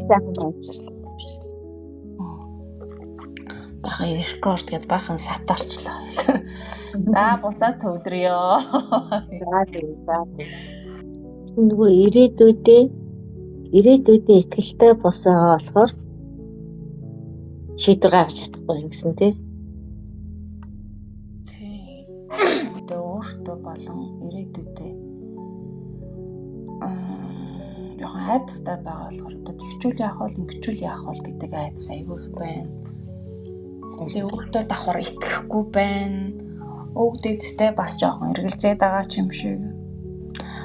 сайхан байжлаа. Бахан рекорд гэд бахан сатарчлаа. За буцаад төвлөрьё. За. Нөгөө ирээдүйдээ итгэлтэй босоо болохоор шийдвэр гаргаж чадахгүй юм гэсэн тий. Одоо өөртөө болон ирээдүйдээ жоохон айдастай байгаа болохоор одоо тэгчүүл яах вэ, ингэчүүл яах вэ гэдэг айдас айгүй байна. Тэгээ өөртөө давхар итгэхгүй байна. Өвгдөдтэй бас жоохон эргэлзээд байгаа ч юм шиг.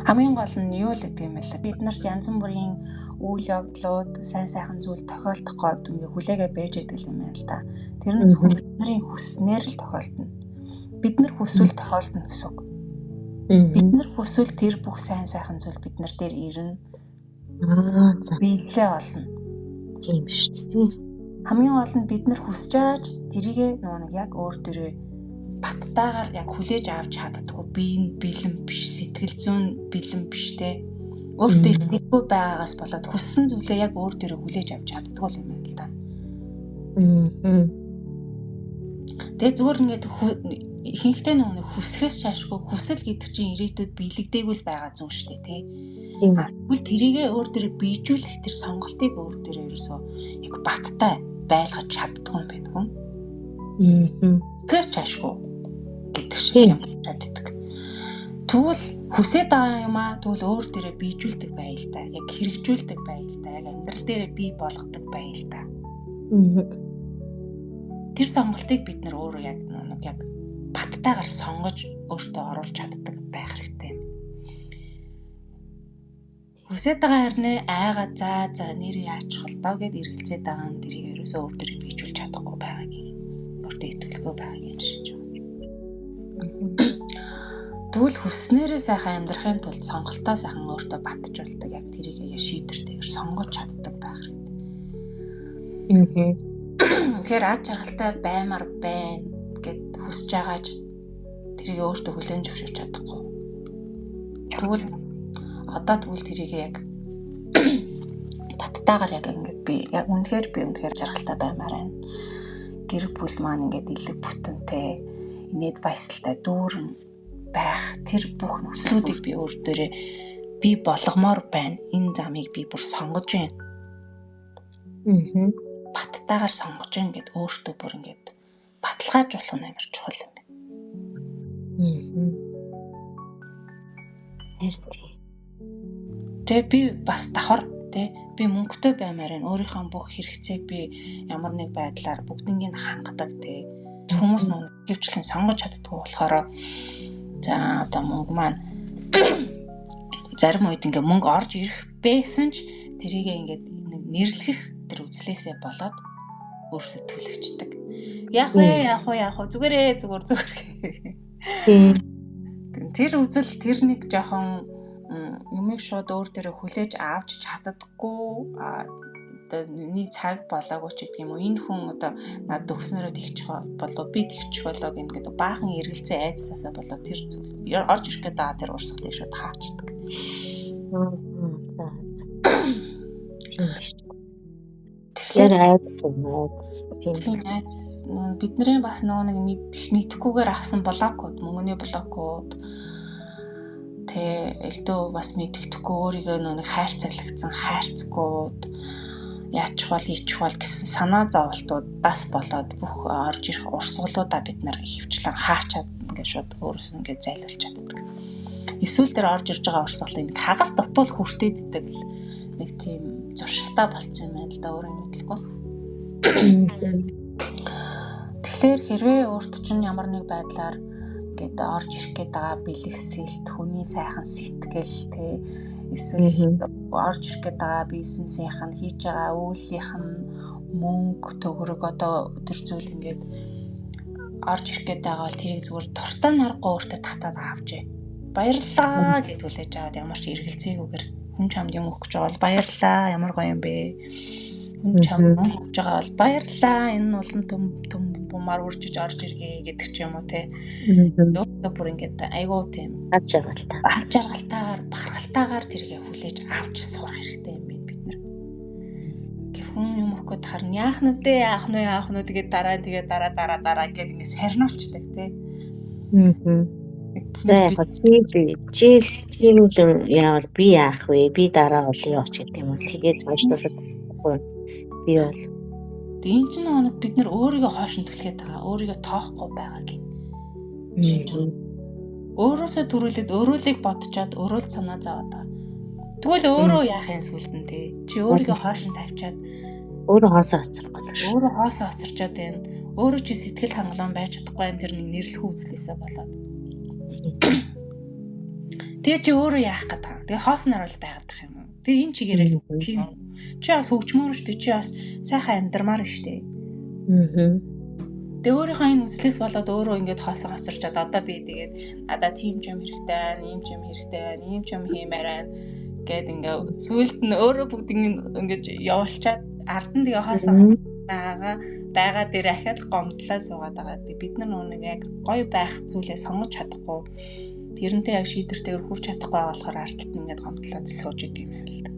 Хамгийн гол нь юу л гэдэг юм бэ? Бид нарт янз бүрийн үйл явдлууд, сайн сайхан зүйл тохиолдох гээд ингээ хүлээгээ байж байдаг юм байна л да. Тэр нь зөвхөн бидний хүснээр л тохиолдно. Бид нар хүсвэл тохиолдно гэсэн үг. Бид нар хүсвэл тэр бүх сайн сайхан зүйл бид нар дээр ирнэ. За. Биелээ олно. Тийм шүү дээ. Хамгийн гол нь бид нар хүсэж байгаач тэрийгээ нэг яг өөр дөрөө баттайгаар яг хүлээж авч чаддаггүй. Би энэ бэлэн биш, сэтгэл зүйн бэлэн биш те. Өөртөө итгэхгүй байгаагаас болоод хүссэн зүйлээ яг өөр дөрөө хүлээж авч чаддаггүй юм байна л да. Тэгээ зүгээр ингээд ихэнхдээ нэг хүсэхээс чаашгүй хүсэл гэдэг чинь ирээдүйд биелэгдээгүй л байгаа зүйл шүү дээ тий. Тэгвэл тэрийгээ өөр дөрөө бийжүүлэх тэр сонголтыг өөр дөрөө ерөөсөө яг баттай байлгаж чаддгүй юм байна хүн. Тэгээс чаашгүй гэдэг шиг юм чаддаг. Тэгвэл хүсээд байгаа юм аа тэгвэл өөр дөрөө бийжүүлдэг байл та. Яг хэрэгжүүлдэг байл та. Яг амьдрал дээрээ бий болгодог байл та. Тэр сонголтыг бид нар өөрөө яг баттайгаар сонгож өөртөө оруулж чаддаг байх хэрэгтэй юм. Хүсээд байгаа хэрнээ айгаа за нэр яачих вэ доо гэд эргэлзээд байгаа нь тэрийг ерөөсөө өөр дөрөө бийжүүлж чадахгүй байгаагийн өөртөө итгэлгүй байгаагийн шиж байна. Тэгвэл хүснээрээ сайхан амьдрахын тулд сонголтоо сайхан өөртөө батжуулдаг яг тэрийг шийдвэртэйгээр сонгож чаддаг байх хэрэгтэй. Тэгэхээр ад жаргалтай баймар байна гэд хүсэж байгаач тэрийг өөртөө хүлээн зөвшөөрч чадахгүй. Тэгвэл тэрийг яг баттайгаар яг ингээд би яг үнэхээр жаргалтай баймаар байна. Гэр бүл маань ингээд илэг бүтэнтэй, инээд баясгалтай дүүрэн байх тэр бүх нөхцлүүдийг би өөртөө би болгомоор байна. Энэ замыг би бүр сонгож байна. Баттайгаар сонгож байна гэд өөртөө бүр ингээд баталгааж болох нь амар чухал юм байна. Тэгээ би бас давхар би мөнгөтэй баймаар байна. Өөрийнхөө бүх хэрэгцээг би ямар нэг байдлаар бүгднийг хангадаг хүмүүс нэвчлэн сонгож чаддгүй болохоор за одоо мөнгө маань зарим үед ингээ мөнгө орж ирэх байсан ч тэрийг ингээд нэрлэх тэр үзлээсээ болоод өөрсдөө төлөвчдөг. Яах вэ зүгээр. Тэр үзэл тэр нэг жоохон юмыг шууд өөр дээрээ хүлээж авч чаддаггүй одоо нэг цаг болоогүй ч гэдэг юм уу. Энэ хүн одоо над өгснөрөө тэгчих болов би тэгчих болов гэдэг баахан эргэлзээ айдсаасаа болоо тэр зүйл орж ирэх гээд байгаа тэр урсгалыг шууд хаачдаг. Тэгэхээр айдас бидний бас нэг мэдхгүйгээр авсан блокууд мөнгөний блокууд элдөө бас мэддэхгүй өөрийгөө нэг хайрцаглагцсан хайрцагууд яачих бол хийчих бол гэсэн санаа зовлтуудаас болоод бүх орж ирэх урсгалуудаа бид нар хөвчлэн хаачаад ингээд шууд өөрөөс ингээд зайлуулж чаддаг. Эсвэл тэр орж ирж байгаа урсгалыг нэг хагас дутуул хүртээд идэг нэг тийм зуршилтаа болцсон юм байна л да өөрөө мэдлэхгүй. Тэгэхээр хэрвээ өөрт чинь ямар нэг байдлаар ингээд орж ирэх гээд байгаа бэлгэсэлт, хүний сайхан сэтгэл эсвэл орж ирэх гээд байгаа бизнесийнх нь хийж байгаа үйлийнх нь мөнгө төгрөг одоо тэр зүйл ингээд орж ирэх гээд байгаа бол тэрийг зүгээр дуртай нарахгүй өөртөө татаад авчээ. Баярлалаа гэж хүлээж аваад ямар ч эргэлзээгүйгээр хүн чамд юм өгч байгаа бол баярлалаа ямар гоё юм бэ. Хүн чамд өгч байгаа бол баярлалаа энэ улам төм бумаар үржиж орж иргээ гэдэг ч юм уу те. Өөртөө бүр ингээд айгуу тийм ад жаргалтайгаар бахархалтайгаар тэргээ хүлээж авч сурах хэрэгтэй юм байна бид нар. хүн юм өгөхөд харна яах нь вэ яах нь тэгээд дараа гэдэг ингэ сарниулцдаг тий. За яг чийл яавал би яах вэ? Би дараа бол яваач гэдэг юм уу. Тэгээд хойшлуулаад би бол энэ ч нэг бид нар өөрийгөө хоош нь түлхээд байгаа. Өөрийгөө тоохгүй байгаагийн. Өөрөөсөө төрүүлээд өөрөөлийг бодчоод өөрөө л санаа зовоод байгаа. Тэгвэл өөрөө яах юм сүлд нь тий. Чи өөрийгөө хоош нь тавьчаад өөрөө хоосоо хоцрох гэдэг шүү. Өөрөө хоосоо хоцорчоод байна. Өөрөө чи сэтгэл хангалуун байж чадахгүй энэ тэр нэг нэрлэх үзлээсээ болоод. Тэгээ чи өөрөө яах гээд байгаа. Тэгээ хоосноор л байгаад байгаа юм уу? Тэгээ энэ чигээрээ тийм үү? Чи бас хөгжмөр шүү дээ. Чи бас сайхан амьдрмаар шүү дээ. Тэгээ өөрийнхөө энэ үзлээс болоод өөрөө ингэж хоосоо хоцорчоод одоо би тэгээд надад тийм юм хэрэгтэй байна, ийм юм хэрэгтэй байна, ийм юм хиймээр байна гэд ингээ сүулт нь өөрөө бүгд ингэж явуулчаад ард нь тэгээ хоосоо байгаа дээр ахаад гомдлоо суугаад байгаа. Бид нар нэг яг гоё байх зүйлээ сонгож чадахгүй. Тэрнтэй яг шийдвэртэйгээр хүрч чадахгүй болохоор ардталт нь ингээд гомдлоод сууж идэв юм байна л да.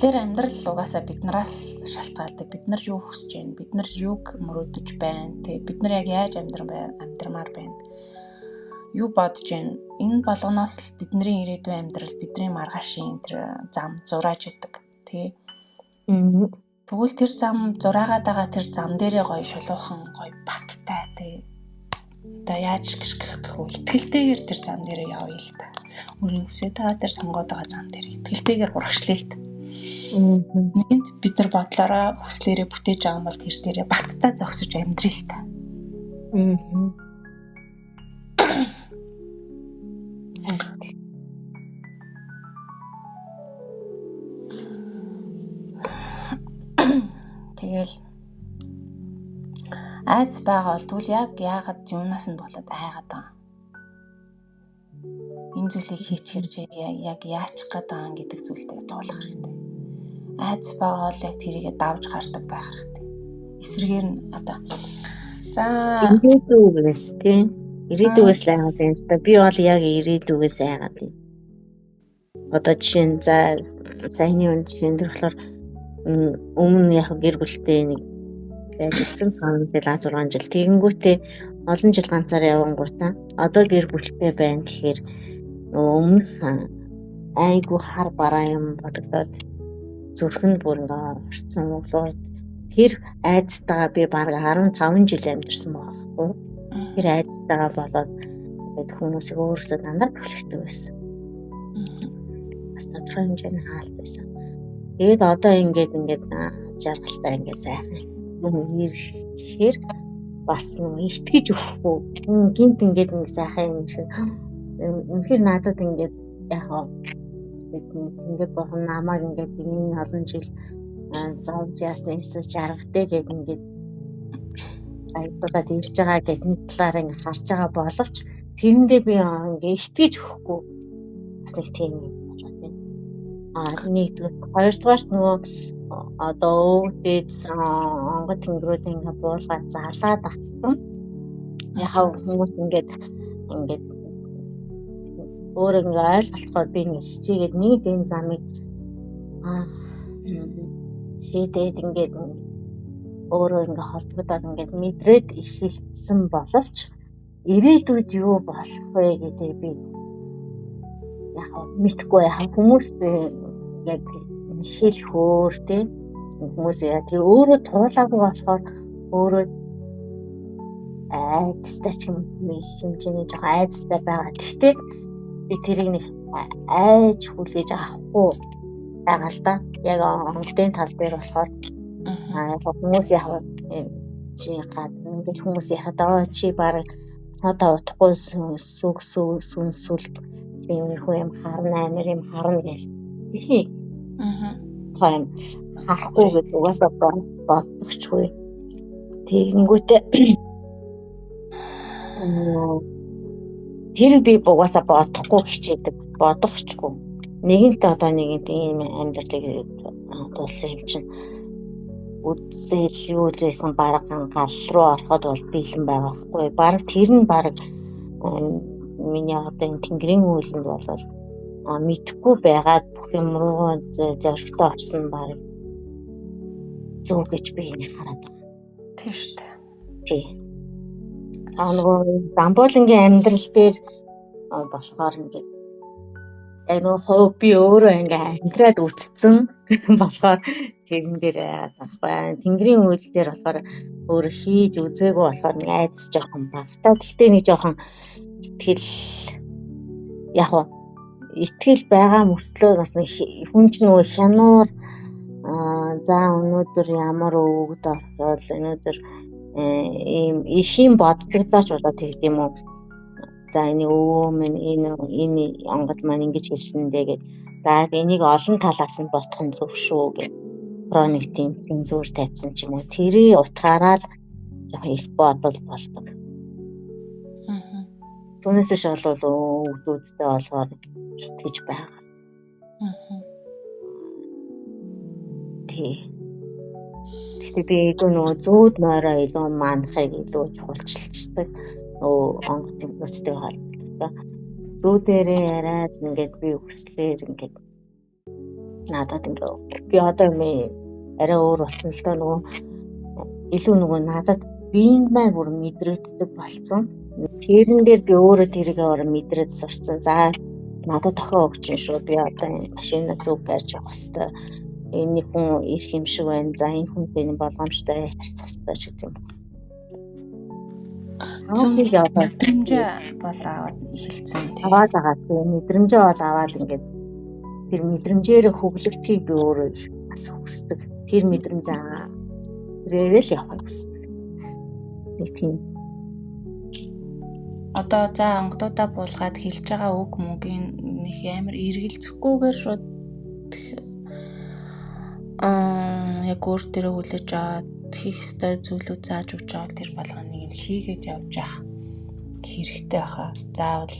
Тэгэхээр амьдрал угаасаа биднээс шалтгаалдаг. Бид нар юу хүсэж байна? Бид нар юуг мөрөөдөж байна? Бид нар яг яаж амьдрмаар байна? Юу бодож байна? Энэ болгоноос л бидний ирээдүйн амьдрал, бидний маргаашийн тэр зам зурааж идэг. Тэгвэл тэр зам зураагаад байгаа тэр зам дээрээ гоё шулуухан гоё баттай тий. Одоо яаж гэх вэ? Итгэлтэйгээр тэр зам дээрээ явъя л та. Өөрийн хүсэж байгаа тэр сонгоод байгаа зам дээр итгэлтэйгээр урагшлая л та. Нэгэнт бид нар бодлороо хүслээрээ бүтээж байгаа юм бол тэр дээрээ баттай зогсож амьдрал та. Тэгэл айц байгаа бол тэгвэл яг яагаад юунаас нь болоод айгаад байгаа. Энэ зүйлийг хийчихэрч яг яач гадаа гэдэг зүйлтэй туулах хэрэгтэй. Айц байгаа бол яг тэрийгэ давж гардаг байх хэрэгтэй. Эсрэгээр нь одоо за ирээдүгээс тийм ирээдүгээс л айгаад байна л да. Би бол яг ирээдүгээс айгаад байна. Одоо жишээ нь за саяны үн жишээн дээр болохоор өмнө яг гэр бүлтэй нэг байж ирсэн цаана 6 жил тэгэнгүүтээ олон жил ганцаар явангуудаа одоо гэр бүлтэй байна гэхээр өмнөх айгу хар бараа юм бодогдоод зүрхэнд бүр орцсон углуур тэр айдстайгаа би бараг 15 жил амьдэрсэн байхгүй. Тэр айдстайгаа болоод хүмүүсийг өөрөөсөө дандаа төлөхтэй байсан. Бас тодорхой хэмжээний хаалт байсан. Тэгээд одоо ингээд жаргалтай ингээд сайхан юм ирэхээр бас итгэж өгөхгүй. Гинт ингээд сайхан юм шиг үнэхээр надад ингээд яг ингээд бохон намайг ингээд энэ олон жил зовж ясны эсэж жаргатай гэдэг ингээд айдуулаад ирж байгаа гэдэг нэг талаар ингээд харж байгаа боловч тэрэндээ би ингээд итгэж өгөхгүй. Бас нэг тийм юм болоод байна. Нэгдүгээр хоёрдугаарт нөгөө одоо өвдөдсөн онгод тэнгэрүүд ингээд буулгаад залаад авсан. Яхаа хүмүүс ингээд өөр ингээд ойлголцоход би ингээд хичээгээд нэг энэ замыг шийдээд ингээд өөрөө ингээд холбогдоод ингээд мэдрээд ихэлсэн боловч ирээдүйд юу болох вэ гэдэг би яхаа мэдгүй яхаа хүмүүст яг хэл хөөр тийм хүмүүс яг өөрөө туулаагүй болохоор өөрөө айдастай ч юм хэмжээний жоохон айдастай байгаа. Гэхдээ би тэрийг нэг айж хүлээж авахгүй байгаа л да. Яг онгодын тал дээр болохоор хүмүүс яг чи ингээд хүмүүс яхад чи баг одоо утахгүй сүнсүүл юм харна амир юм харна гэх. Хойм харахгүй гэдэг угаасаа боддогчгүй. Тэгэнгүүтээ тэр би угаасаа бодохгүй хичээдэг, бодохчгүй. Нэгэнт одоо нэгэнт ийм амьдралыг тулсан юм чинь үзэл юу байсан бараг гал руу ороход бол бэлэн байгаа байхгүй. Бараг тэр нь бараг миний одоо энэ тэнгэрийн үйлэнд бол мэдхгүй байгаад бүх юм руу зоригтой орсон баг зүг гэж би энийг хараад байна. Тийм шүү дээ. Тий. Нөгөө Дамбуулангийн амьдрал дээр болохоор ингээд хувь би өөрөө ингээ амьдраад үтцсэн болохоор тэрэн дээр яагаад байхгүй. Тэнгэрийн үйл дээр болохоор өөрөө хийж үзээгүй болохоор нэг айдас жоохон багтаа. Гэхдээ нэг жоохон итгэл байгаа мөртлөө бас нэг хүн ч нөгөө хянуур за өнөөдөр ямар өвөг орхол өнөөдөр ийм ишийн боддогдооч удаад тэгдэм юм уу. За энэ өвөө минь энэ онгод маань ингэж хэлсэндээ гэж. За энийг олон талаас нь бодох нь зөв шүү гэж. Хроник тийм цензуур тавьсан ч юм уу. Тэрийг утгаараа л жоохон их бодол болдог. Түүнээс биш бол өвдүүдтэй болохоор итгэж байгаа. Тий. Гэхдээ би нөгөө зүүд мороо илүү манахыг илүү чухалчилчдаг. Онгод тэмдэгтэй холбоотой. Зүүдэрээ яриад ингээд би өслөөр ингээд надад ингээд би одоо арай өөр болсон л доо нөгөө илүү нөгөө надад биеинд маань бүр мэдрэгддэг болсон. Тэрэн дээр би өөрөө тэрийг мэдрээд сурцсан. За надад тохио өгч юм шүү. Би одоо машинаа зөв барьж явах хэвээр. Энэ хүн ирэх юм шиг байна. За энэ хүнтэй болгоомжтой харьцах хэвээр ч гэдэг юм. Мэдрэмжээ бол аваад эхэлсэн тийм. Аваад байгаа тийм мэдрэмжээ бол аваад ингээд тэр мэдрэмжээр хөглөгдөхийг би өөрөө бас хүсдэг. Тэр мэдрэмжээ тэрээрээ л явахыг хүсдэг. Нэг тийм. Одоо за онгодуудаа буулгаад хэлж байгаа үг мөгийн нэг амар эргэлзэхгүйгээр шууд яг өөр төрөө хүлээж аваад хийх ёстой зүйлүүд зааж өгч байгаа тэр болгоныг нь хийгээд явж явах хэрэгтэй баха. Заавал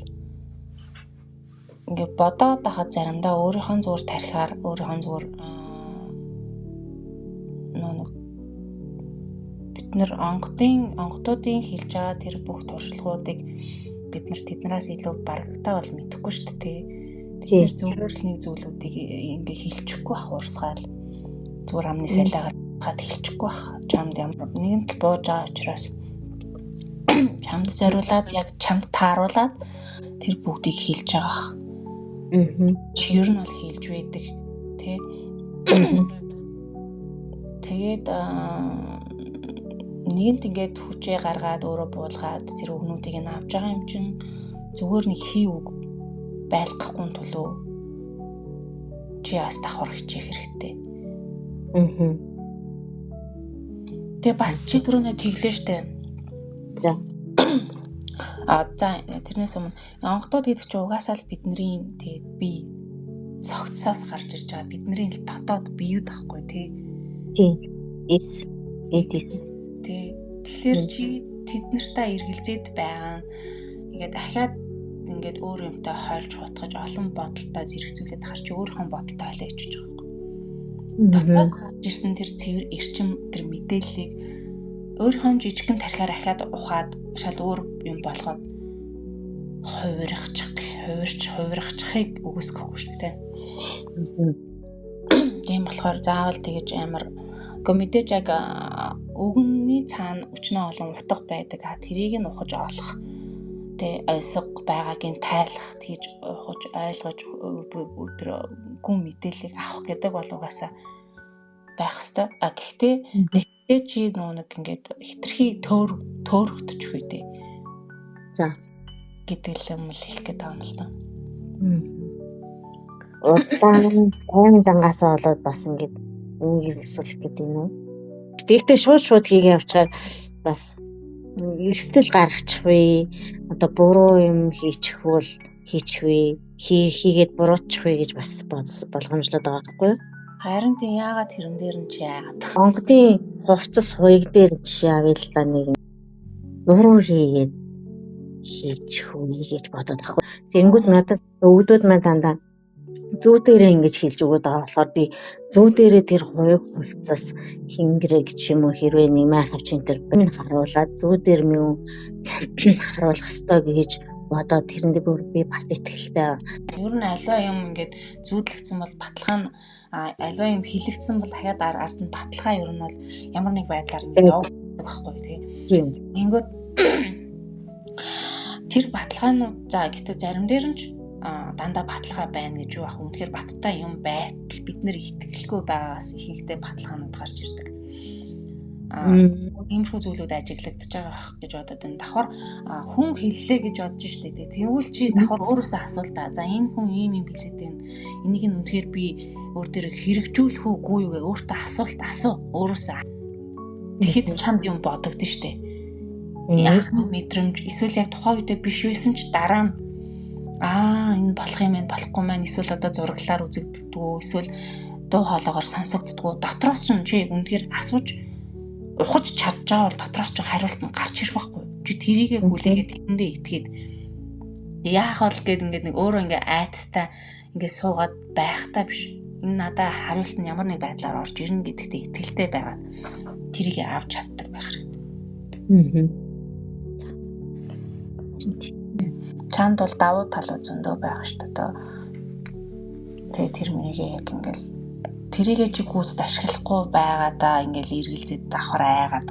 ингээ бодоод байхад заримдаа өөрийнхөө зүгээр тарихаар өөрийнхөө зүгээр бид нар онгодуудын хэлж байгаа тэр бүх туршлагуудыг бид нар тэднээс илүү барагтаа бол мэдэхгүй шүү дээ. Тэр зүгээр л нэг зүйлүүдийг ингээ хэлчихгүй бах урсгаал зүгээр амны сайлаагаад хэлчихгүй бах. Чамд ямар нэгэн л бууж байгаа учраас чамд зориулаад яг чамд тааруулаад тэр бүгдийг хэлж байгаа. Чир нь бол хэлж байдаг тий. Тэгээд нэгэнт ингээд хүчээ гаргаад өөрөө буулгаад тэр өгнүүдийг нь авч байгаа юм чинь зүгээр нэг хий үг байлгахгүй тулуу чи бас давхар хичээх хэрэгтэй. Тэгээ бас чи түрүүнээ тэглээ штэ. За тэрнээс өмнө онгодууд гэдэг чинь угаасаа л бидний тий бие цогцсоос гарч ирж байгаа бидний л дотоод биеуд тахгүй тий. Тий. Тэгэхээр чи тэд нартаа эргэлзээд байгаа нь ингээд дахиад ингээд өөр юмтай хойлж хутгаж олон бодолтой зэрэгцүүлээд харч өөрийнхөө бодолтой хойлоо ичж байгаа юм. Дотоос гарч ирсэн тэр цэвэр эрчим тэр мэдээллийг өөрийнхөө жижигхэн тархиар ахаад ухаад шал өөр юм болгоод хувирахчихыг үгүйсэхгүй шүү дээ. Тийм болохоор заавал тэгэж амар мэдээж яг өгний цаана өчнөө олон утга байдаг. Тэрийг нь ухаж олох. Тэ ойсго байгаагийн тайлах, тэгж ухаж ойлгож өдөр гүн мэдээллийг авах гэдэг бол угаасаа байх ёстой. Гэхдээ тэгтээ чи нэг ингээд хитрхи төөрөгдөж хүйдэ. За гэдэг юм л хэлэх гээд байгаа юм л да. Удаан зангасаа болоод бас ингээд хэрэгсүүлэх гэдэг юм уу? Тэгтээ шууд хийгээ явчаар бас эрсдэл гаргачих вэ? Одоо буруу юм хийчих вэ? Хийгээд буруучих вэ гэж бас болгоомжлоод байгаа байхгүй юу? Харин тийм яагаад тэрэн дээр нь чи яагаад? Онгодын хувцас хуйг дээр жишээ авъя л да нэг буруу хийгээд хийчих үү гэж бодоод байгаа. Тэнгүүд надад өвгдүүд маань дандаа зүү дээрээ ингэж хэлж өгöd байгаа болохоор би зүү дээрээ тэр хувцас хингэрэг ч юм уу хэрвээ нэмээ авчин тэр бин харуулаад зүү дээр мөн харуулах ёстой гэж одоо тэрэндээ бүр би бат итгэлтэй. Ер нь альва юм ингээд зүүдлэгдсэн бол баталгаа нь альва юм хилэгдсэн бол дахиад ард нь баталгаа ер нь бол ямар нэг байдлаар ингээд явагддаг байхгүй тийм. Тэнгүүд тэр баталгаанууд за гэхдээ зарим дээр нь дандаа баталгаа байна гэж юу ах үнэхээр баттай юм байтал бид нэр итгэлгүй байгаагаас ихэнхдээ баталгаанууд гарч ирдэг. Иймэрхүү зүйлүүд ажиглагдаж байгаа гэж бодоод энэ давхар хүн хэллээ гэж бодож штэ тий. Тэгвэл чи давхар өөрөөсөө асуул та. За энэ хүн ийм юм хэлээд байна. Энийг нь үнэхээр би өөр дээр хэрэгжүүлэх үгүй юу гэ өөртөө асуу өөрөөсөө. Тэгэхэд чамд юм бодогдсон штэ. Яахны мэдрэмж эсвэл яг тухайн үедээ биш байсан ч дараа нь энэ болох юм байна болохгүй маань эсвэл одоо зураглаар үзэгддэггүй эсвэл дуу хоолойгоор сонсогддэггүй дотроос ч чи үнэхээр асууж ухаж чадж байгаа бол дотроос ч хариулт нь гарч ирэх байхгүй. Чи тэрийгээ хүлээгээд тэрэндээ итгээд яах бол гээд ингээд нэг өөрөө ингээд айцтай ингээд суугаад байхтаа биш. Энэ надад хариулт нь ямар нэг байдлаар орж ирнэ гэдэгтээ итгэлтэй байгаа. Тэрийгээ авч чаддаг байх хэрэгтэй. Чамд бол давуу талууд зөндөө байгаа шүү дээ. Тэгээ тэр мөрийгээ яг ингээд тэрийгээ чи гүйцэд ашиглахгүй байгаадаа ингээл эргэлзээд давхар айгаад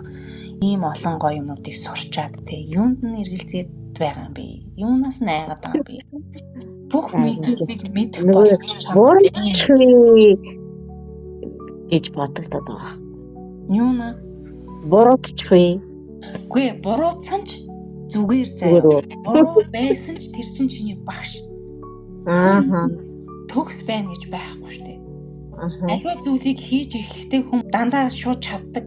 ийм олон гоё юмнуудыг сурчаад те юунд нь эргэлзээд байгаа юм бэ? Юунаас нь айгаад байгаа юм бэ? Бүх мэдээллийг мэдэх боломжтой гэж бодогдоод байгаа. Юуна? Буруудчихвээ. Үгүй буруудсан ч зүгээр заяа. Буруу байсан ч тэр чинь чиний багш. Төгс байна гэж байхгүй шүү дээ. Аливаа зүйлийг хийж эхлэхдээ хүн дандаа шууд чаддаг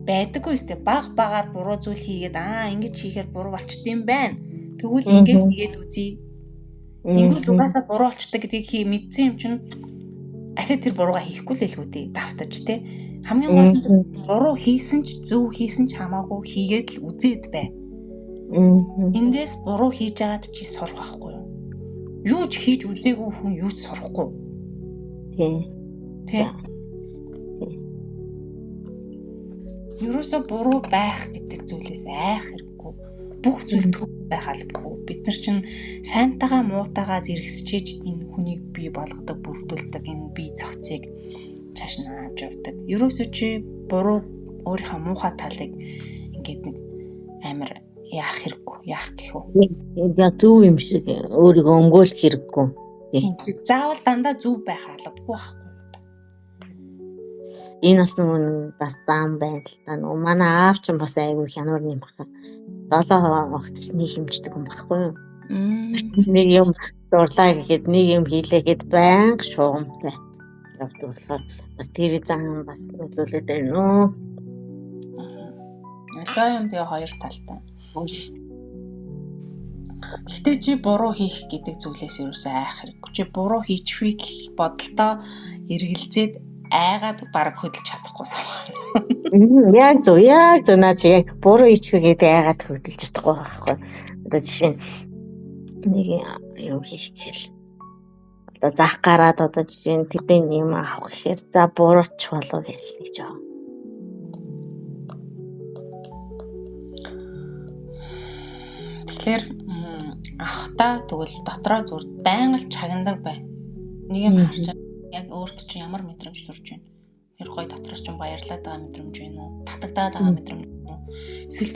байдаггүй шүү дээ. Багаар буруу зүйл хийгээд ингэж хийхээр буруу болчтой юм байна. Тэгвэл ингэж хийгээд үзье. Ингүүл угаасаа буруу болчтой гэдгийг мэдсэн юм чинь ахиад тэр буруугаа хийхгүй л хэлгүй дээ. Давтаж те. Хамгийн гол нь буруу хийсэн ч зөв хийсэн ч хамаагүй хийгээд л үзээд бай. Эндээс буруу хийж байгаад чи сурах байхгүй юу? Юу ч хийж үзээгүй хүн юу ч сурахгүй. Тэ. Юурээсээ буруу байх гэдэг зүйлээс айх хэрэггүй. Бүх зүйл төв байх албагүй. Бид нар чинь сайнтайгаа муутайгаа зэрэгсчиж энэ хүнийг бий болгодог, бүрдүүлдэг энэ бие зохицыг цааш нь авч явдаг. Юурээсээ чи буруу өөрийнхөө муухай талыг ингээд нэг амар яах хэрэггүй, яах гэх үү? Яг зөв юм шиг өөрийгөө өмгөөлөх хэрэггүй. Тийм. Заавал дандаа зөв байх албагүй байхгүй. Энэ бас зам байна л та. Манай аав ч бас айгүй хянуур юм баха. 7 огт нэг хэмждэг юм баггүй юу? Нэг юм зурлаа гэхэд нэг юм хийлээ гэхэд байнга шугамтай явдаг болохоор бас тэр зам бас нөлөөлөд байна уу? Одоо юм тэгээ хоёр талтай. Гэтэ чи буруу хийх гэдэг зүйлээс ерөөсөө айх хэрэггүй. Чи буруу хийчихвээ гэх бодолтой эргэлзээд айгаад бараг хөдөлж чадахгүй суугаа. Яг зөв наа чи яг буруу хийчихвээ гэдэг айгаад хөдөлж чадахгүй байхгүй. Одоо жишээ нэг юм хийх гээл. Одоо зах гараад одоо жишээ нь тэдний юм авах гэхээр за бурууч болов гэж нэг жоо. Тэгэхээр авахтаа тэгвэл дотроо зүр байнга л чагнадаг бай. Нэг юм харж яг өөрт чинь ямар мэдрэмж төрж байна. Тэр гой дотроос чинь баярлаад байгаа мэдрэмж байна уу? Татагдаад байгаа мэдрэмж байна уу? Эсвэл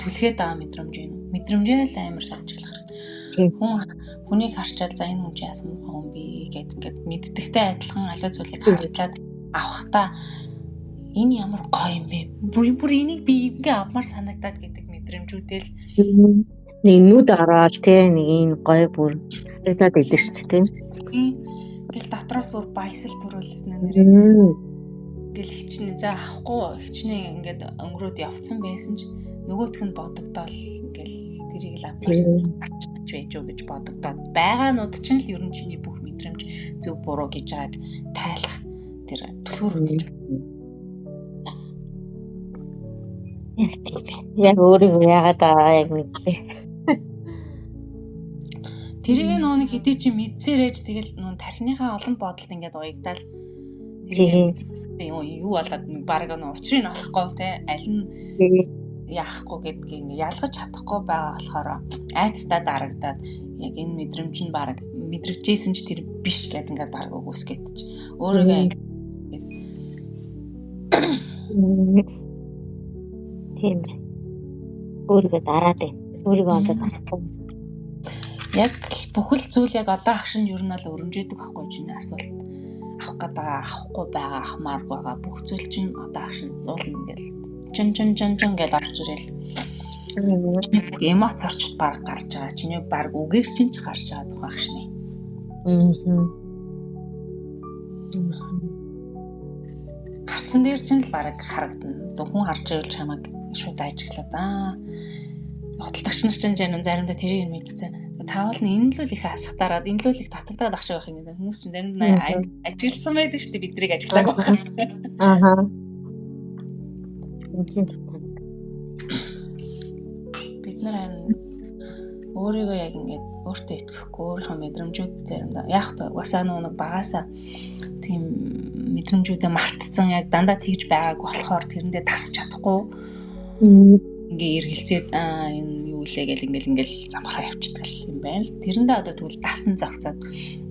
түлхээд байгаа мэдрэмж байна уу? Мэдрэмжээ л амар шалжиглах хэрэгтэй. Хүнийг харчаад за энэ хүн чи яасан муухай хүн бэ гэд ингээд мэддэгтэй адилхан аливаа зүйлийг харчаад авахтаа энэ ямар гоё юм бэ? Бүр энийг би ингээ авмаар санагдаад гэдэг мэдрэмжүүдэл нэг нүд ороод те нэг энэ гоё бүр татагдаад идэв шүү дээ. Ингээл дотроос бүр баясал төрүүлсэн нэрээ. Ингээл хичнээн за авахгүй хичнээн ингээд өнгөрөөд явцсан байсан ч нөгөөх нь бодогдоол ингээл тэрийг л авчиж байж юу гэж бодогдоод байгаанууд чинь л ер нь чиний бүх мэдрэмж зөв буруу гэж байгааг тайлах тэр төлхөр үтж. Яг тийм. Яг өөрийгөө яагаад байгаа яг мэдлээ. Тэрийг нөөник хэдий чи мэдсээрэж тэгэл нүүн тархиныхаа олон бодолд ингээд уягдаал тэрийг юу болоод баг нэг учрыг олохгүй те аль нь яахгүй гэдгийг ингээ ялгаж чадахгүй байгаа болохоор айцтай дарагдаад яг энэ мэдрэмж нь баг мэдрэгжсэн ч тэр биш гэдэг ингээд баг үгүйсгээд чи өөрийгөө тийм байна. Өөрийгөө дараад байна. Өөрийгөө одоо дарахгүй. Яг бүхэл зүйл яг одоо агш нь ер нь л өрнжээдэг байхгүй чинь асуулт авах гэдэг авахгүй байгаа ахмаарг байгаа бүх зүйл чинь одоо агш нь уул ингээл чин гэж орж ирэл. Эмоц орчд баг гарч байгаа. Чиний баг үгээр чинь ч гарч байгаа тухай агшны. Гарцсан дээр чинь л баг харагдана. Хүн харж ивэл чамайг шууд ажиглаад хөдөлтөгч нар чинь заримдаа тэрийг мэдсэн. Таавал нь энэ л их асахтараад энэ л их татагдаад ах шиг байх юм байна. Хүмүүс чинь заримдаа ажигласан байдаг шүү дээ биднийг ажиглаагүй байна. Бид нар өөрийгөө яг ингээд өөртөө итгэхгүй өөрийнхөө мэдрэмжүүд заримдаа яг угасаа нэг багасаа тийм мэдрэмжүүдээ мартцсан яг дандаа тэгж байгааг болохоор тэрэндээ тасч чадахгүй ингээ эргэлзээд энэ юу лээ гэл ингээл замхраа явчихдаг юм байна л. Тэрэндээ одоо тэгвэл дасан зогцоод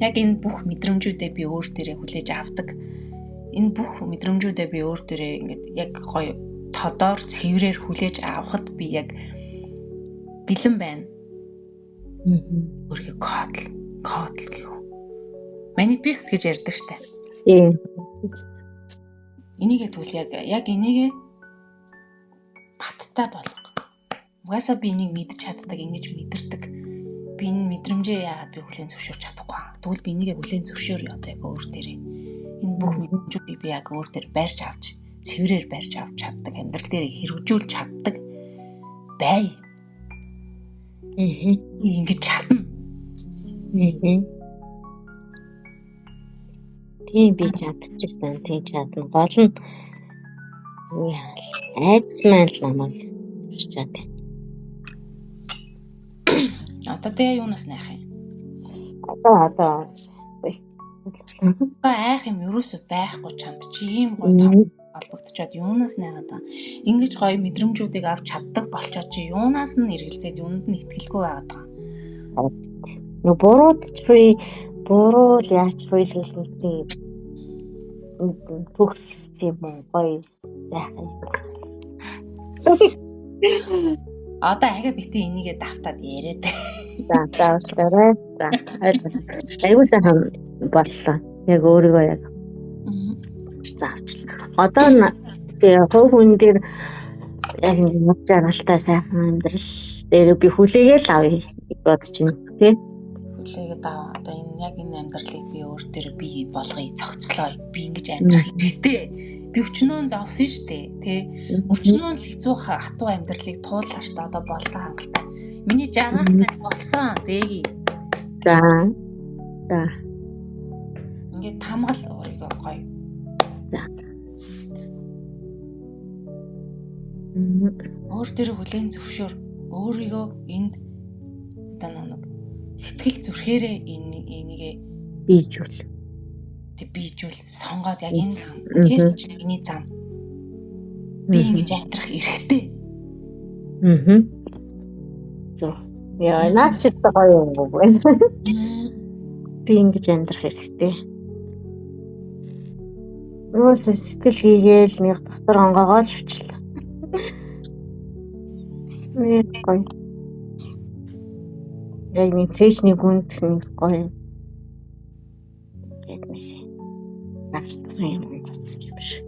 яг энэ бүх мэдрэмжүүдээ би өөр дээрээ хүлээж авдаг. Энэ бүх мэдрэмжүүдээ би өөр дээрээ ингээд яг гоё тодоор цэврээр хүлээж авахд би яг бэлэн байна. Өөрийгөө кодл гэх юм. Манифест гэж ярьдаг штэ. Энийгээ тэгвэл яг энийгээ баттай болго. Угаасаа би энийг мэдж чаддаг, ингэж мэдэрдэг. Би энэ мэдрэмжээ яагаад би хүлээн зөвшөөрч чадахгүй. Тэгвэл би энийгээ хүлээн зөвшөөрье одоо яг өөр дээрээ. Энэ бүх мэдрэмжүүдийг би яг өөр дээр барьж авч, цэврээр барьж авч чаддаг, амьдрал дээр хэрэгжүүлж чаддаг бай. Ингэж чадна. Тийм би чадчихсан. Тийм чадна. Гол нь айдсмал намайг туршаад байна. Одоо тэгээ юунаас найх юм? Одоо айх юм ерөөсөө байхгүй чамд чи ийм гоё том холбогдчиход юунаас найгаад байгаа. Ингэж гоё мэдрэмжүүдийг авч чаддаг болчоо чи юунаас нь эргэлзээд юунд нь итгэлгүй байгаад байгаа. Нөө буруу яач хуйлуулсан төгс тийм гоё сайхан. Одоо ахиа битээ энийгээ давтаад яриад. За уучлаарай. За айгуу сайхан боллоо. Яг өөрийгөө яг заавчлаа. Одоо хувь хүн дээр яг нэг жаргалтай сайхан амьдрал дээр би хүлээгээл авъя гэж бодож байна тий. Хүлээгээд аваа. Одоо энэ яг энэ амьдралыг би өөр дээр бий болгоё, цогцлоо. Би ингэж амьдрах хэрэгтэй. Би өчнөө завсан штэ тий. Өчнөө л хэцүү хатуу амьдралыг туулаа штэ одоо боллоо хангалттай. Миний жаргах цаг болсон дэги. За. Ингээд тамгал өөрийгөө гоё. За. Өөр дээр хүлээн зөвшөөр. Өөрийгөө энд одоо нэг сэтгэл зүрхээрээ энийгээ бийжүүл. Тэг бийжүүл сонгоод яг энэ зам. Хэрэг чи миний зам. Би ингэж амьдрах эрхтэй. Зөв. Яа, наач ч гоё юм байна. Би ингэж амьдрах хэрэгтэй. Нөөс сэтгэл хийгээл нэг дотор онгоогоо л авчлаа. Нэг гоё. Яг нэг цэшний гүнд нэг гоё. Гэтнэ. Нарцсан юм болсон юм шиг.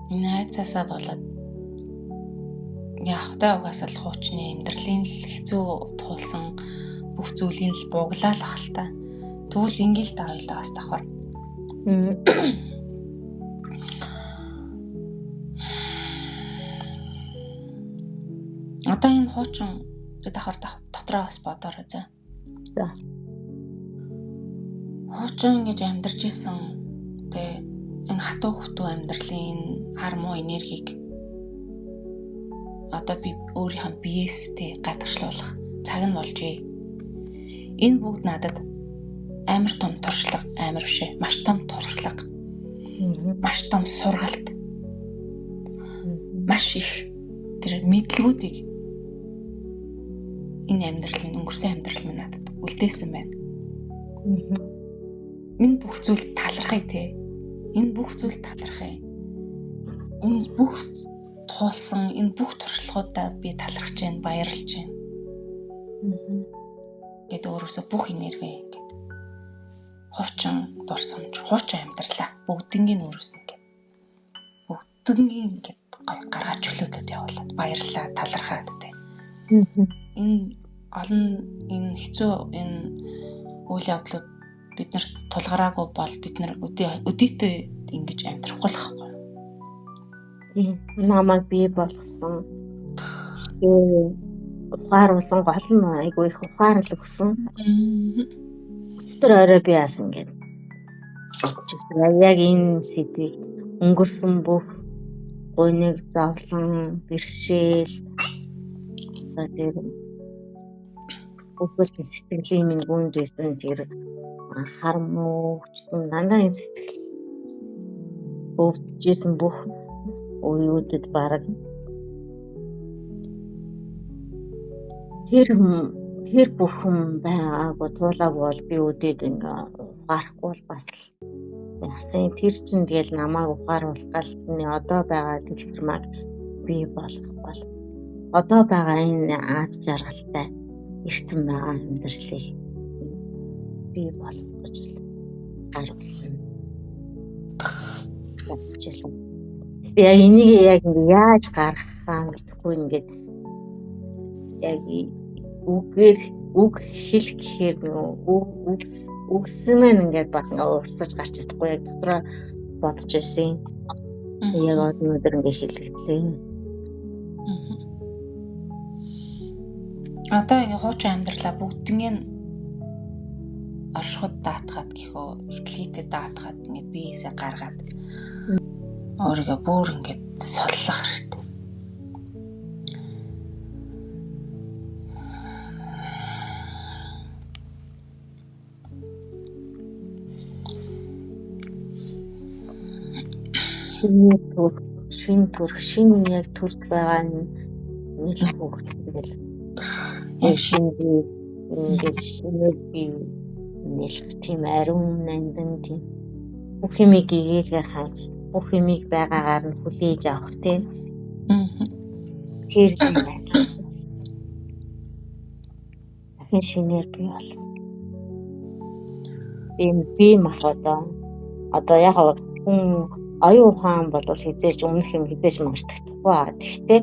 Найцаасаа болоод яахтай угаасаа л хуучны амьдралын л хэцүү туулсан бүх зүйлийн л буглаалах л та. Тэгвэл ингээл та хоёлаа бас давхар. Одоо энэ хуучин давхар дотроо бас бодоорой за. За. Хуучин ингэж амьдарч исэн тэгээ энэ хатуу хөвтүү амьдралын хар муу энергийг одоо би өөрийнхөө биеэстэй гадагшлуулах цаг нь болжээ. Энэ бүгд надад амар том туршлага, амар бишээ, маш том туршлага. маш том сургалт, маш их тэр мэдлгүүдийг энэ амьдрал минь өнгөрсөн амьдрал минь надад үлдээсэн байна. Энэ бүх зүйл талархыг те. Энэ бүх зүйл талархыг. Энэ бүх туулсан, энэ бүх туршлагуудаа би талархаж байна, баярлж байна. Гэт өөрөөсөө бүх энерги ингээд хуучин дурсамж, хуучин амьдралаа бүгднийг өөрөөсөө ингээд бүгднийг ингээд гоё гаргаж чөлөөдөд явуулаад баярлаа, талархаад те. Энэ олон энэ хэцүү энэ үйл явдлууд биднэрт тулгараагүй бол бид нар өдөөтэй ингэж амьдрахгүй л байхгүй. Намайг бий болгосон. Ухааруулсан гол нь айгүй их ухаарл өгсөн. Тэр орой би бас ингээд яг энэ сэдвийг өнгөрсөн бүх гуниг зовлон, бэрхшээл тэр бүхэл сэтгэлийн минь гүнд байсан тэр харамууч дандаа энэ сэтгэл өвдөжсэн бүх үеүүдэд бараг тэр бүхэн байгаагүй туулаагүй бол би өдөөд ингээ ухаарахгүй бол бас яасан тэр чинь тэгэл намайг ухааруулах гал одоо байгаа дэлгэрмаг би болох бол одоо байгаа энэ аз жаргалтай ирсэн байгаа амьдралыг би болох гэж харуулсан. Яг энийг яг яаж гаргахаа мэдэхгүй ингээд яг үг хэлэх гэхээр үгсэн маань ингээд бас урсаж гарч чадахгүй яг дотроо бодож ирсэн. Яг өнөөдөр ингээд хэлэхлээ. Одоо ингээ хуучин амьдралаа бүгднийг оршиход даатгаад гэхөө ихтлийтэй даатгаад ингээ биесээ гаргаад өөрийгөө бүр ингээд соллох хэрэгтэй. Шинэ яг төрж байгаа нийлэх хөвгөл яг шинэ ингээд шинэ би нийлэх тийм ариун нандин тийм бүх юмыг гээгээр харж бүх юмыг байгаагаар нь хүлээж авах тийм тэр юм байна. Дахин шинээр би бол би мах одоо яг хүн оюун ухаан бол хизээч өмнөх юм хизээч мартагдахгүй. Гэхдээ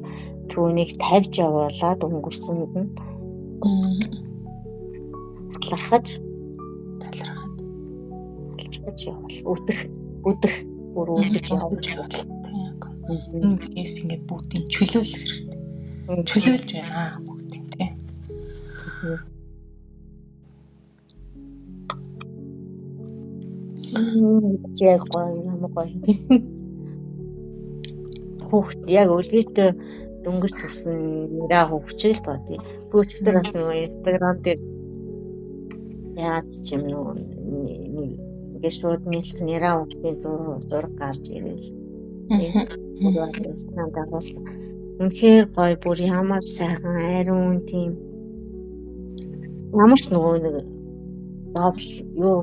түүнийг тавьж явуулаад өнгөрсөнд нь талархаж явал өдөх бүр өдөж явал энэ биес ингээд бүгдийг чөлөөлөх хэрэгтэй. Чөлөөлж байна бүгдийг тий. Яг ямар гоё. Хүүхд яг өлгийтэй дөнгөж төрсэн нэрээ хөвчл бодъё. Пүүчтэр бас нөгөө Instagram дээр яаж ч юм нөгөө ингээд шууд нэлэх нэрээ хөвчлийн зураг гарч ирэл. Үнэхээр гоё бүр ямар сайхан ариун тийм ямар ч нөгөө нэг зовл юу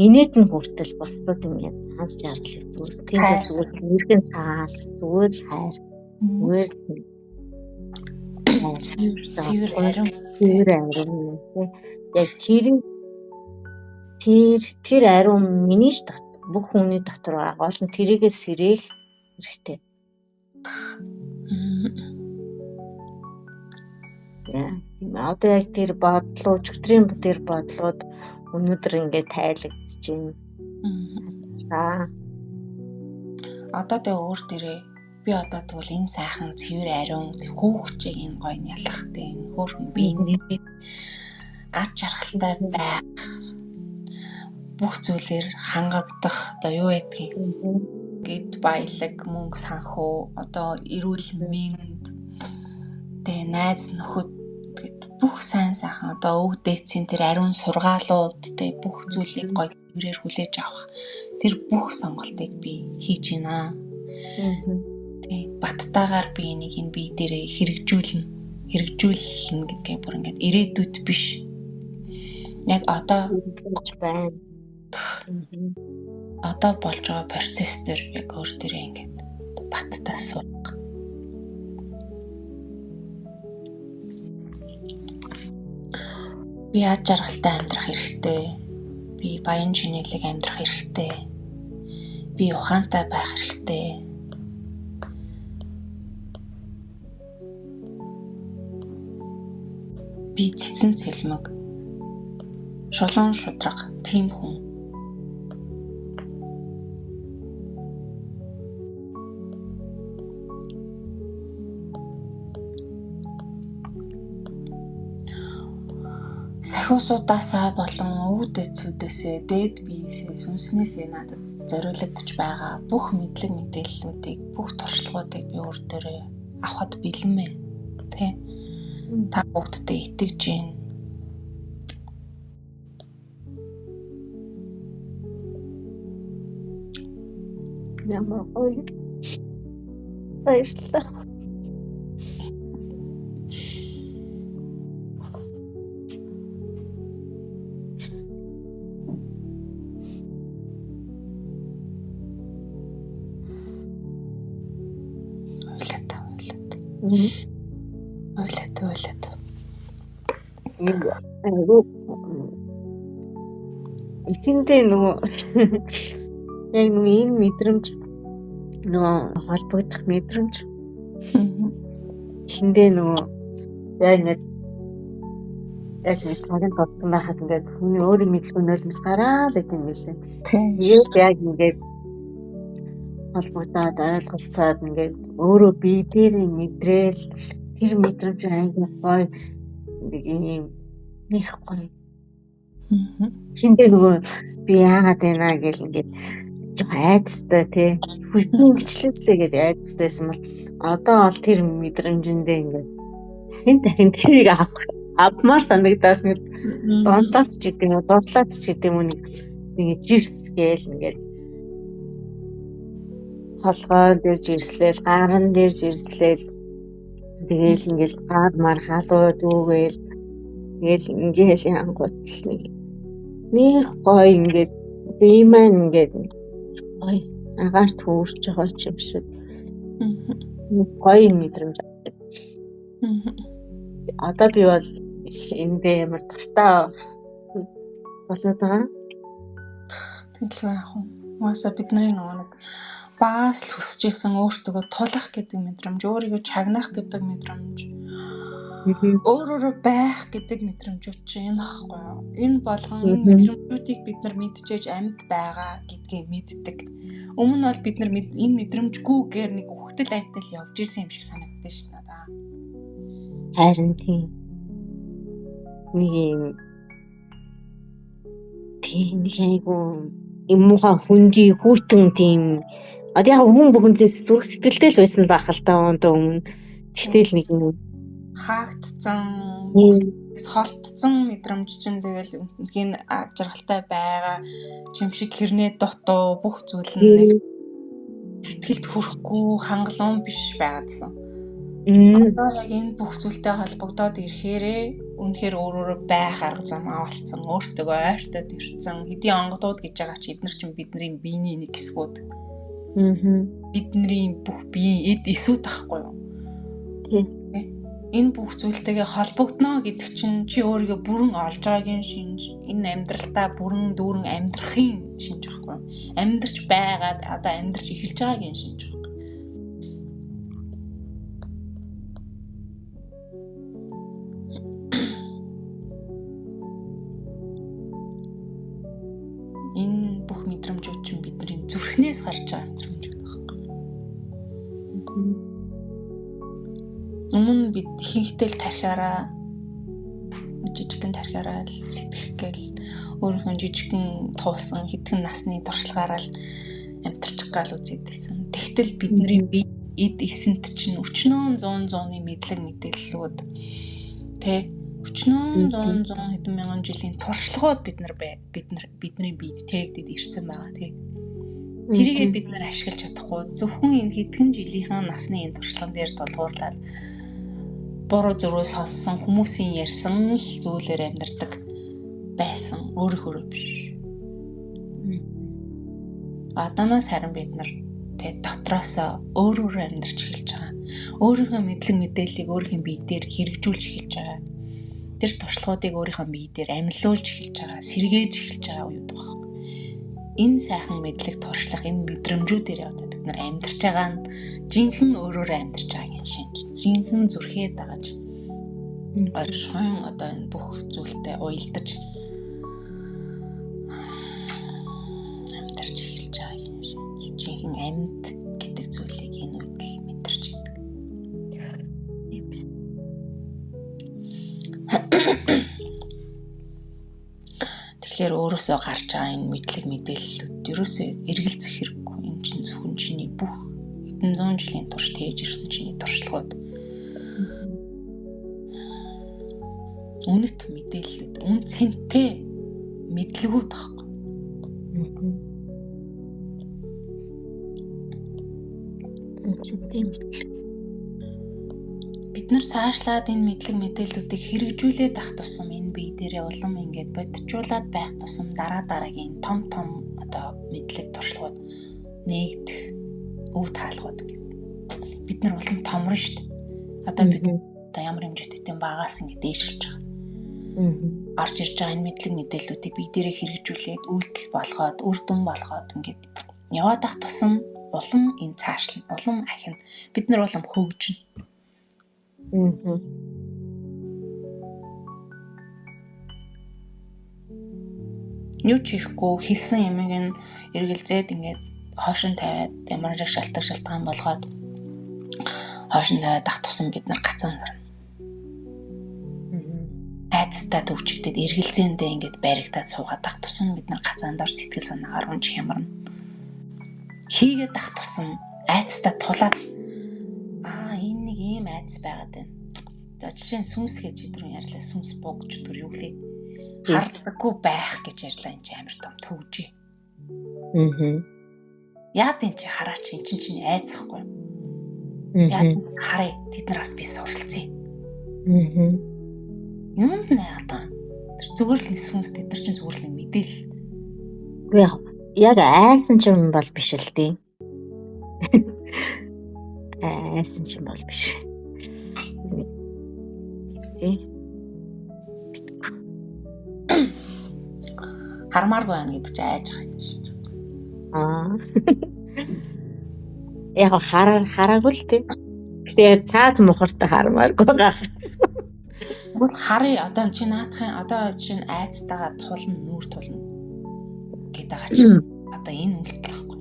инээд нь хүртэл бусдад ингээд ханс жаргал өгдөөс тийм зүгээр нэрхэн цаас зүгээр л хайр зүгээр ариун яг тэр ариун миний ч бүх хүний дотор байгаа гол нь тэрийгээ сэрээх хэрэгтэй. Тийм одоо яг тэр бодлоо өчигдрийн тэр бодлоод өнөөдөр ингээд тайлагдж байна. Одоо тэ өөр дээрээ би одоо тэгвэл энэ сайхан цэвэр ариун хүүхчийг энэ гоё ялахтай энэ хөөрхөн биенээ ад жаргалтай байх бүх зүйлээр хангагдах одоо юу байдгийг гэд баялаг мөнгө санхүү одоо эрүүл мэнд тэ найз нөхөд гэд бүх сайн сайхан одоо өг дээдсийн тэр ариун сургаалууд тэ бүх зүйлийг гоё тэмрээр хүлээж авах тэр бүх сонголтыг би хийж байна. Тэг баттайгаар би энийг энэ бие дээрээ хэрэгжүүлнэ гэдгээ бүр ингээд ирээдүйд биш. Яг одоо байна. Одоо болж байгаа процесс дээр яг өөр дээрээ ингээд баттай суух. Би яаж жаргалтай амьдрах хэрэгтэй. Би баян шинэлэг амьдрах хэрэгтэй. Би ухаантай байх хэрэгтэй. Би цэцэн цэлмэг шулуун шудраг тийм хүн. Сахиусуудаасаа болон өвд эцүүдээсээ дээд биесээ сүнснээсээ надад зориулагдж байгаа бүх мэдлэг мэдээллүүдийг, бүх туршлагуудыг би өөр дээрээ авахд бэлэн мэ. Тэ? Та бүгддээ итгэж гин. Ямар гоё. Баярлалаа. Ойлаад. Эхэндээ нөгөө яг нөгөө энэ мэдрэмж нөгөө холбогдох мэдрэмж. Эхэндээ нөгөө яг ингээд цагт болсон байхад ингээд хүний өөрийн мэдлэг нулимс гараад идэв юм билээ. Тэгээд яг ингээд холбогдоод ойлголцоод ингээд өөрөө бие дээр мэдрээл тэр мэдрэмж аягүй гоё нэг юм нэг гоё. Эхэндээ нөгөө би яагаад байна гэл ингээд айцтай тий хүчин гिचлээстэй гэдэг айцтайсан бол одоо бол тэр мэдрэмжэндээ ингээд дахин тэрийг авмаар санагдаас нэг донтооч ч гэдэг юм уу дурлаач ч гэдэг юм уу нэг жирс гээл ингээд толгой дээр жирслээл гаран дээр жирслээл тэгээл ингээд гар мар халуу дүүгээл тэгээл ингээл янгууд нэг гоё ингээд бие маань ингээд гоё агаарт хөөрч байгаа ч юм шиг гоё мэдрэмж. Одоо би бол эндээ ямар дуртай болоод байгаа. Тэгэл яах вэ? Угаасаа бидний нэг багаас л хүсэж исэн өөртөө тулах гэдэг мэдрэмж, өөрийгөө чагнах гэдэг мэдрэмж, өөрөөрөө байх гэдэг мэдрэмжүүд чинь энэ ахгүй юу? Энэ болгон энэ мэдрэмжүүдийг бид нар мэдчихэж амьд байгаа гэдгийг мэддэг. Өмнө нь бол бид нар энэ мэдрэмжгүйгээр нэг үхтэл айтал явж исэн юм шиг санагддаг ш надаа. Харин тийм. Нэг айгу юмхаа хүнжи хүүтэн тийм. Одоо яг хүн бүхэнээс зүрх сэтгэлтэй л байсан л байх л та өмнө. Гэтэл нэг юм хаагдсан, холтсон мэдрэмж чинь тэгэл энэ жаргалтай байгаа чим шиг хэрнээ дутуу бүх зүйл нь нэг сэтгэлд хүрэхгүй хангалуун биш байгаадсан. Одоо яг энэ бүх зүйлтэй холбогдоод ирэхээрээ үнэхээр өөрөөрөө байх арга замаа олцсон, өөртөө ойртоод ирсэн. Хэдийн онгодууд гэж байгаа чи эдгээр чинь бидний биений нэг хэсгүүд. Бидний бүх биеийн эд эсүүд ахгүй юу? Тийм. Энэ бүх зүйлтэйгээ холбогдно гэдэг чинь чи өөрийгөө бүрэн олж байгаагийн шинж, энэ амьдралдаа бүрэн дүүрэн амьдрахын шинж байхгүй юу? Амьдарч байгаад одоо амьдарч эхэлж байгаагийн шинж байхгүй юу? Энэ бүх мэдрэмжүүд чинь бидний зүрхнээс гарч байгаа мэдрэмжүүд байхгүй юу? Өмнө бид ихэнхдээ л тархиараа жижигхэн тархиараа л сэтгэх гээл өөрийнхөө жижигхэн туусан хэдхэн насны туршлагаараа л амьдарч гал үзэдсэн. Тэгтэл бидний бие эд эсэнт чинь өчнөө 100-ны мэдлэг мэдээллүүд тэ Өчнөө 100 хэдэн мянган жилийн туршлагууд бидний биед тээгдэд ирсэн байгаа тий. Тэрийгээ бид нар ашиглаж чадахгүй зөвхөн энэ хэдхэн жилийнхэн насны энэ туршлаган дээр тулгуурлаад буруу зөрөө сонссон хүмүүсийн ярьсан л зүйлээр амьдардаг байсан өөрөө биш. Одооноос харин бид нар тэ дотроосоо өөрөөр амьдарч эхэлж байгаа. Өөрийнхөө мэдлэг мэдээллийг өөрийнхөө бие дээр хэрэгжүүлж эхэлж байгаа. Тэр туршлагуудыг өөрийнхөө бие дээр амьлуулж эхэлж байгаа, сэргээж эхэлж байгаа үед байна. Энэ сайхан мэдлэг туршлага, энэ мэдрэмжүүдээр одоо бид нар амьдарч байгаа нь жинхэнэ өөрөөрөө амьдарч байгаагийн шинж. Жинхэнэ зүрхээ дагаж оршин одоо энэ бүх зүйлтэй уялдаж амьдарч эхэлж байгаагийн шинж. Жинхэнэ амьд гэдэг зүйлийг энэ үед л мэдэрч байдаг. Тэгэхээр өөрөөсөө гарч байгаа энэ мэдлэг мэдээллүүд ерөөсөө эргэлзэх хэрэггүй. Энэ чинь зөвхөн чиний бүх хэдэн зуун жилийн турш тээж ирсэн чиний туршлагууд. Үнэт мэдээллүүд, үн цэнтэй мэдлэгүүд баггүй. Үн цэнтэй мэдлэг. Бид нар цаашлаад энэ мэдлэг мэдээллүүдийг хэрэгжүүлээд ах тусам энэ бие дээрээ улам ингээд боджуулаад байх тусам дараагийн том одоо мэдлэг туршлагууд нээгдэх өв таалгууд. Бид нар улам томрно шүү дээ. Одоо бид одоо ямар хэмжээтэй тийм багаас ингээд дээшилж байгаа. Орж ирж байгаа энэ мэдлэг мэдээллүүдийг бие дээрээ хэрэгжүүлээд үйлдэл болгоод, үр дүн болгоод ингээд яваад ах тусам улам энэ цаашлал, улам ахин бид нар улам хөгжинэ. Юу ч хийхгүй хэлсэн юмыг нь эргэлзээд ингээд хоошин тавиад ямар нэг шалтгаан болгоод хоошин тавиад ах тусам бид нар гацаан зарна. Айцтай төвчгдөд эргэлзээндээ ингээд баригдаад суугаад ах тусам бид нар гацаанд ор сэтгэл санаагаар унж хямарна. Хийгээд ах тусам айцтай тулаад энэ нэг ийм айц байгаад байна. За жишээ нь сүнс гэж өдрөн ярьлаа, сүнс богж өдөр юу гэлээ хардаггүй байх гэж ярьлаа, энэ чинь амар том төвжээ. Яа тийм чи хараач, энэ чинь чиний айц ахгүй юу? Яа тийм харъя, тэд нараас би суралцъя. Юунд найгадаа? Тэр зүгээр л сүнс, тэд нар чинь зүгээр л мэдээлэл. Яг айсан ч юм бол биш л дээ. Айсан ч юм бол биш. Хармааргүй байна гэдэг чинь айж байгаа юм шиг. Яг хараагүй л дээ. Гэтэ цаад мухартай хармааргүй байгаа. Тэгвэл харъя, одоо чи наадахын одоо чинь айцтайгаа тулна, нүүр тулна гэдэг байгаа чинь одоо энэ үйлдэл байхгүй.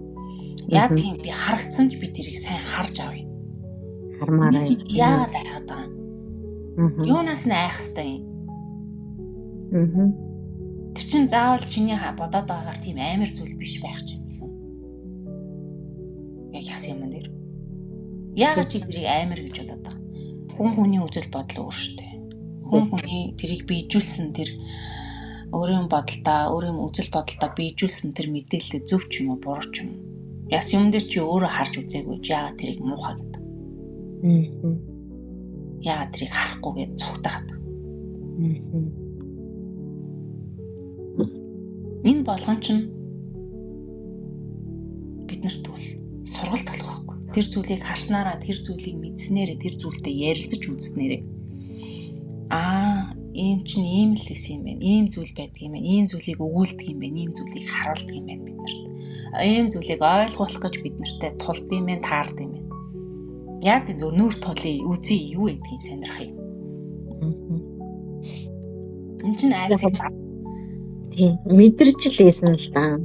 Яг тийм би харагдсан ч би тэрийг сайн харж авъя. Хармаараа. Яагаад айгаад байгаа юм? Юунаас нь айх хэвтэй юм? Тэр чинь заавал чиний бодоод байгаагаар тийм амар зүйл биш байх ч юм лээ. Яг яс юм дээр. Яагаад чи тэрийг амар гэж бодоод байгаа? Хүний үзэл бодол өөр шүү дээ. Хүний тэрийг биежүүлсэн тэр өөрийн бодолтой, өөрийн үзэл бодолтой биежүүлсэн тэр мэдээлэл зөв ч юм уу, буруу ч юм уу. Яс юм дээр чи өөрөө харж үзээгүй ч яагаад тэрийг муухай гэдэг. Яагаад тэрийг харахгүй гэж цугтаад. Энэ болгон чинь биднэрт бол сургалт болох байхгүй. Тэр зүйлийг харснараа, тэр зүйлийг мэдснээрээ, тэр зүйлтэй ярилцаж үзснээрээ ийм чинь ийм л хэсэг юм байна. Ийм зүйл байдаг юм байна. Ийм зүйлийг өгүүлдэг юм байна. Ийм зүйлийг харуулдаг юм байна биднэрт. Ийм зүйлийг ойлгуулах гэж биднэртээ тулд юм байна, таард юм байна. Яг энэ зөв нүр тулъя, үзье юу гэдгийг сонирхъя. Энэ чинь айцыг тийм мэдэрч л ийсэн л даа.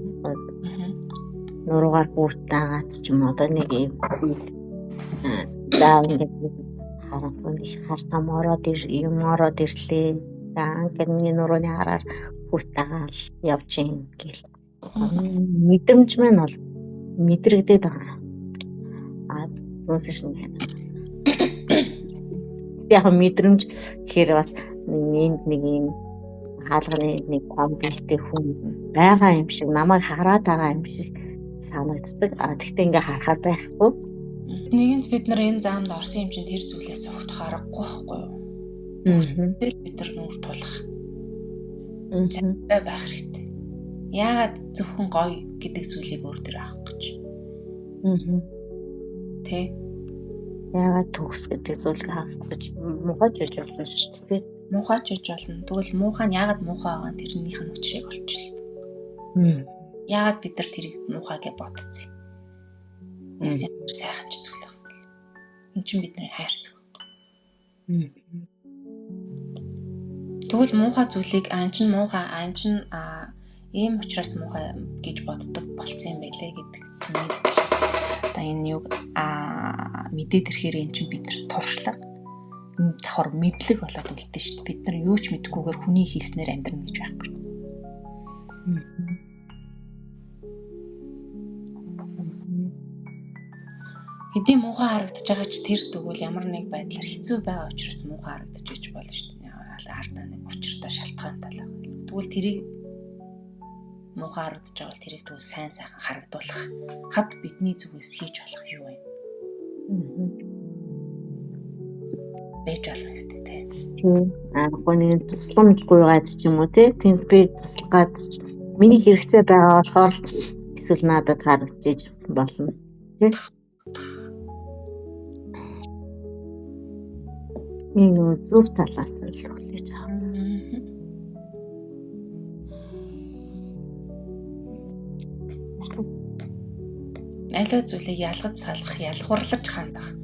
Нуруугаар бүртаагаад ч юм одоо нэг юм заа ингээд харахгүй их хар том ороод ирлээ. За ангийн нурууны хараар бүртаагаал явж ийн гэл. Мэдрэмж маань бол мэдрэгдээд байгаа. Юусэн шин байна. Гэхдээ яг мэдрэмж гэхээр бас энд нэг юм хаалганы нэг компьютер хүн байгаа юм шиг намайг хараад байгаа юм шиг санагддаг. Гэхдээ ингээ харахад байхгүй. Нэгэнт бид нар энэ заамд орсон юм чинь тэр зүйлээс зогтох аргагүй байхгүй юу? Тэгэл бид нар нүур тулах. Зайтай байх хэрэгтэй. Яагаад зөвхөн гоё гэдэг зүйлийг өөр төр авах гэж. Тэ? Яагаад төгс гэдэг зүйлийг авах гэж муухай жиж болно шүү дээ. Муухай жиж болно. Тэгвэл муухай нь яагаад муухай байгаа нь тэрнийх нь учрыг олчихлоо. Яагаад бид нар тэрийг муухай гэж бодцгий. Эсвэл сайхан ч зүйл байна. Энд чинь бидний хайр зүг. Тэгвэл муухай зүйлийг ийм учраас муухай гэж боддог болцсон юм байлээ гэдэг. Одоо энэ юг мэдээд ирэхээр эн чинь бид нар туршлага давхар мэдлэг болоод үлдэн шүү дээ. Бид нар юу ч мэдгүйгээр хүний хийснээр амьдрна гэж байхгүй. Хэдий муухай харагдаж байгаа ч тэр тэгвэл ямар нэг байдлаар хэцүү байгаа учраас муухай харагдаж иж болно шүү дээ. Ардаа нэг учиртай шалтгаантай л байна. Тэгвэл тэрийг муухай харагдаж байгаа бол тэрийг тэгвэл сайн сайхан харагдуулах хад бидний зүгээс хийж болох юу вэ? Бэж болно шүү дээ. Тийм. Аргагүй нэг тусламжгүй гайд ч юм уу тийм би туслахад миний хэрэгцээ байгаа болохоор эсвэл надад харагдаж болно. Тийм. Энэ зөв талаас нь л хүлээж авах. Аливаа зүйлийг ялгаж салгах, ялгуурлаж хандах.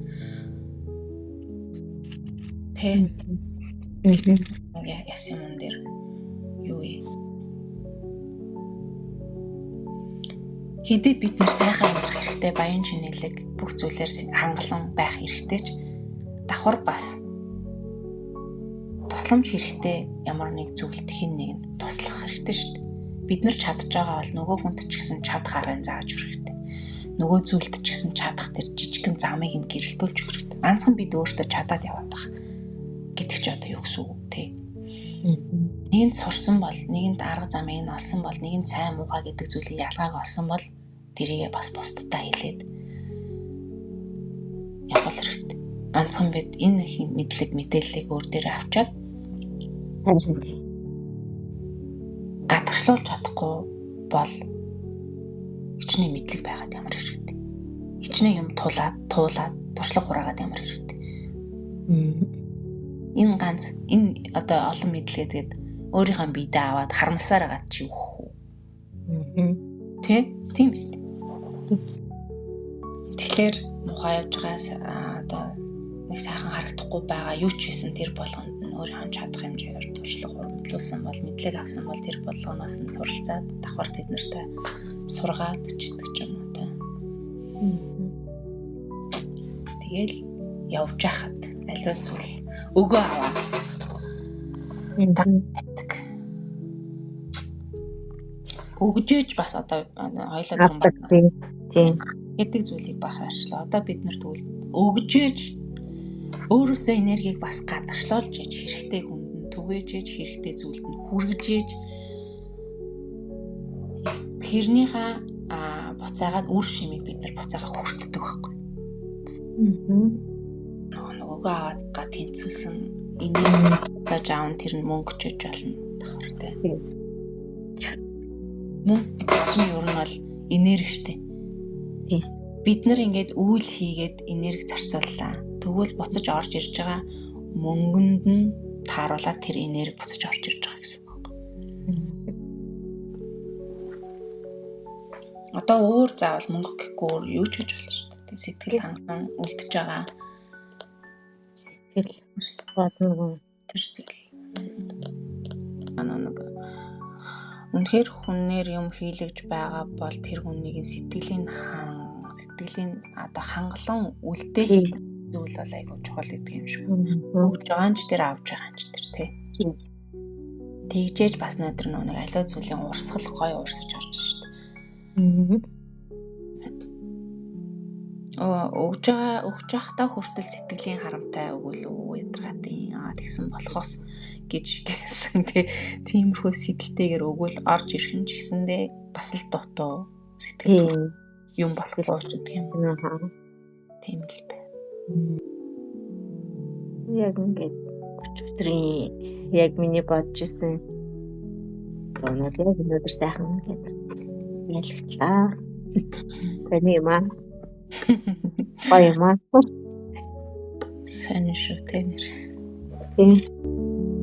Тэ. Яасан юм дээр юу вэ? Хэдий бид нар сайхан амьдрах хэрэгтэй, баян чинэлэг бүх зүйлээр хангалуун байх хэрэгтэй ч давхар бас тусламж хэрэгтэй ямар нэг зүйлд хэн нэгэнд туслах хэрэгтэй шүү дээ. Бид нар чадж байгаа бол нөгөө хүнд ч гэсэн чадах аргыг зааж өгөх хэрэгтэй. Нөгөө зүйлд ч гэсэн чадах тэр жижигхэн замыг нь гэрэлтүүлж өгөх хэрэгтэй. Ганцхан бид өөртөө чадаад яваад байх гэдэг ч одоо юу гэсэн үг те. Нэгэнд сурсан бол, нэгэнд арга замыг нь олсон бол, нэгэнд сайн муухай гэдэг зүйлийг ялгааг олсон бол тэрийгээ бас бусдадаа хэлээд явах хэрэгтэй. Ганцхан бид энэ мэдлэг мэдээллийг өөр дээр авчаад гадагшлуулж чадахгүй бол хичнээн мэдлэг байгаад ямар хэрэгтэй. Хичнээн юм туулаад туршлага хураагаад ямар хэрэгтэй. Энэ одоо олон мэдлэгээ тэгээд өөрийнхөө биедээ аваад харамсаар агаад чи өгөх үү? Тийм шүү дээ. Тэгэхээр мухаа явж байгаас одоо нэг сайхан харагдахгүй байгаа юу ч хийсэн тэр болгонд нь өөрийнхөө чадах хэмжээгээр туршлага хуримтлуулсан бол мэдлэг авсан бол тэр болгоноос нь суралцаад давхар тэд нартай сургаад чиддэг ч юм уу та. Тэгэл явж хахад аливаа зүйл өгөө аваа. Байдаг. Өгжээж бас одоо хоёлаа тийм гэдэг зүйлийг бахаарчлаа. Одоо бид нар тэгвэл өгжээж өөрөөсөө энергийг бас гадагшлуулж ээж хэрэгтэй хүнд нь түгээж ээж хэрэгтэй зүйлд нь хүргэж тэрнийхээ буцаагаад үр шимийг бид нар буцаагаа хүртдэг байхгүй. Нөгөөгөө аваад тэнцүүлсэн энерги зааж аав тэр нь мөнгө чөж болно давхартай. Мөнгө чинь ер нь бол энерги штэ. Тийм. Бид нар ингээд үйл хийгээд энерги зарцууллаа. Тэгвэл буцаж орж ирж байгаа мөнгөнд нь тааруулаад тэр энерги буцаж орж ирж байгаа гэсэн үг байна. Одоо өөр заавал мөнгө гэхгүй өөр юу ч гэж болно шүү дээ. Сэтгэл хангалуун үлдчихэж байгаа. Сэтгэл бодно тэр зүйл. Үнэхээр хүнээр юм хийлгэж байгаа бол тэр хүнийг сэтгэлийн одоо хангалуун үлдэх зүйл бол айгүй чухал гэдэг юм шиг. Өгж байгаа нь ч тэр авж байгаа нь ч тэр тий. Тэгжээж бас нөтер нэг аливаа зүйлийн урсгал гой урсаж орж шүү дээ. өгж байхдаа хүртэл сэтгэлийн харамтай өгвөл ядаргаатын тэгсэн болохоос гэж гэсэн тиймэрхүү сэдэлтэйгээр өгвөл орж ирэх нь ч гэсэндээ бас л дотоо сэтгэл юм болохоо ч гэх юм. Тийм л байна. Яг ингээд өчигдрийн яг миний бодож исэн оноод яг өнөөдөр сайхан ингээд ялгтлаа. Таны юм аа. Гоё юм аа. Сайн шүү те нэр. Тийм.